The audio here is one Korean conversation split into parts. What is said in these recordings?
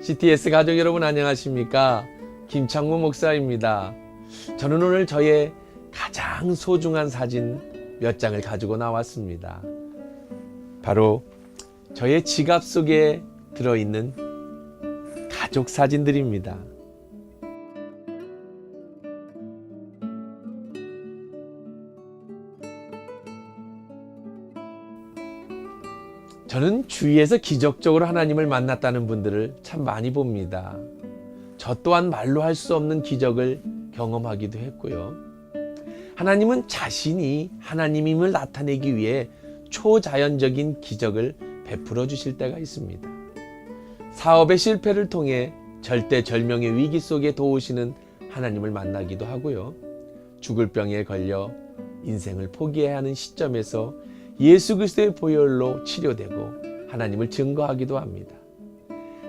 CTS 가족 여러분 안녕하십니까? 김창무 목사입니다. 저는 오늘 저의 가장 소중한 사진 몇 장을 가지고 나왔습니다. 바로 저의 지갑 속에 들어있는 가족 사진들입니다. 저는 주위에서 기적적으로 하나님을 만났다는 분들을 참 많이 봅니다. 저 또한 말로 할 수 없는 기적을 경험하기도 했고요. 하나님은 자신이 하나님임을 나타내기 위해 초자연적인 기적을 베풀어 주실 때가 있습니다. 사업의 실패를 통해 절대절명의 위기 속에 도우시는 하나님을 만나기도 하고요. 죽을 병에 걸려 인생을 포기해야 하는 시점에서 예수 그리스도의 보혈로 치료되고 하나님을 증거하기도 합니다.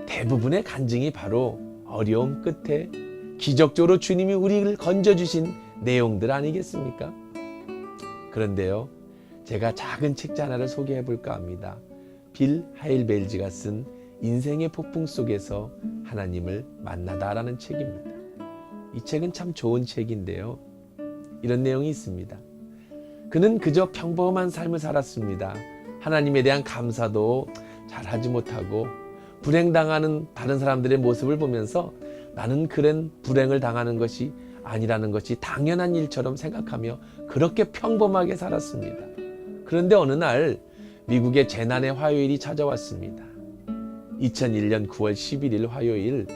대부분의 간증이 바로 어려움 끝에 기적적으로 주님이 우리를 건져주신 내용들 아니겠습니까? 그런데요, 제가 작은 책자 하나를 소개해 볼까 합니다. 빌 하일벨즈가 쓴 인생의 폭풍 속에서 하나님을 만나다라는 책입니다. 이 책은 참 좋은 책인데요, 이런 내용이 있습니다. 그는 그저 평범한 삶을 살았습니다. 하나님에 대한 감사도 잘 하지 못하고 불행당하는 다른 사람들의 모습을 보면서 나는 그런 불행을 당하는 것이 아니라는 것이 당연한 일처럼 생각하며 그렇게 평범하게 살았습니다. 그런데 어느 날 미국의 재난의 화요일이 찾아왔습니다. 2001년 9월 11일 화요일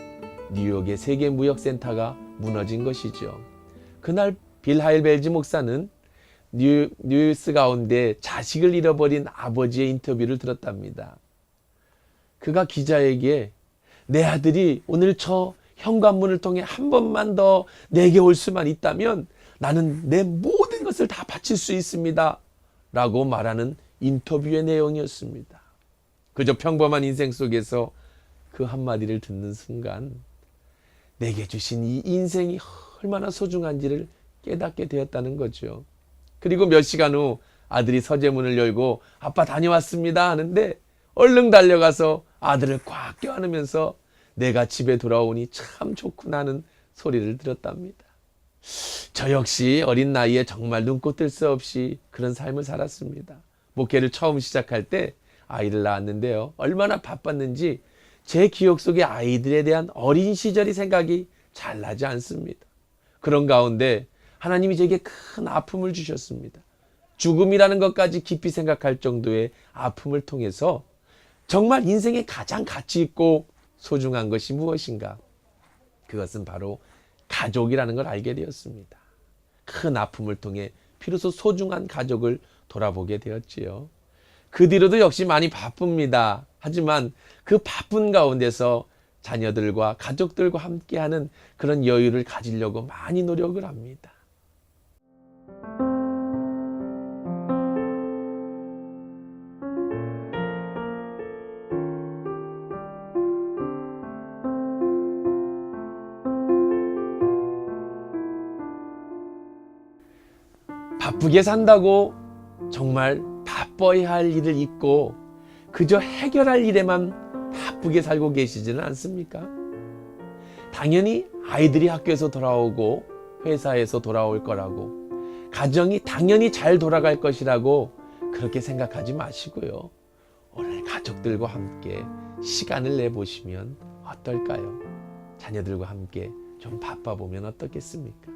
뉴욕의 세계무역센터가 무너진 것이죠. 그날 빌 하일벨즈 목사는 뉴스 가운데 자식을 잃어버린 아버지의 인터뷰를 들었답니다. 그가 기자에게 내 아들이 오늘 저 현관문을 통해 한 번만 더 내게 올 수만 있다면 나는 내 모든 것을 다 바칠 수 있습니다 라고 말하는 인터뷰의 내용이었습니다. 그저 평범한 인생 속에서 그 한마디를 듣는 순간 내게 주신 이 인생이 얼마나 소중한지를 깨닫게 되었다는 거죠. 그리고 몇 시간 후 아들이 서재문을 열고 아빠 다녀왔습니다 하는데 얼른 달려가서 아들을 꽉 껴안으면서 내가 집에 돌아오니 참 좋구나 하는 소리를 들었답니다. 저 역시 어린 나이에 정말 눈코 뜰 새 없이 그런 삶을 살았습니다. 목회를 처음 시작할 때 아이를 낳았는데요, 얼마나 바빴는지 제 기억 속에 아이들에 대한 어린 시절이 생각이 잘 나지 않습니다. 그런 가운데 하나님이 제게 큰 아픔을 주셨습니다. 죽음이라는 것까지 깊이 생각할 정도의 아픔을 통해서 정말 인생에 가장 가치 있고 소중한 것이 무엇인가? 그것은 바로 가족이라는 걸 알게 되었습니다. 큰 아픔을 통해 비로소 소중한 가족을 돌아보게 되었지요. 그 뒤로도 역시 많이 바쁩니다. 하지만 그 바쁜 가운데서 자녀들과 가족들과 함께하는 그런 여유를 가지려고 많이 노력을 합니다. 바쁘게 산다고 정말 바빠야 할 일을 잊고 그저 해결할 일에만 바쁘게 살고 계시지는 않습니까? 당연히 아이들이 학교에서 돌아오고 회사에서 돌아올 거라고, 가정이 당연히 잘 돌아갈 것이라고 그렇게 생각하지 마시고요. 오늘 가족들과 함께 시간을 내보시면 어떨까요? 자녀들과 함께 좀 바빠보면 어떻겠습니까?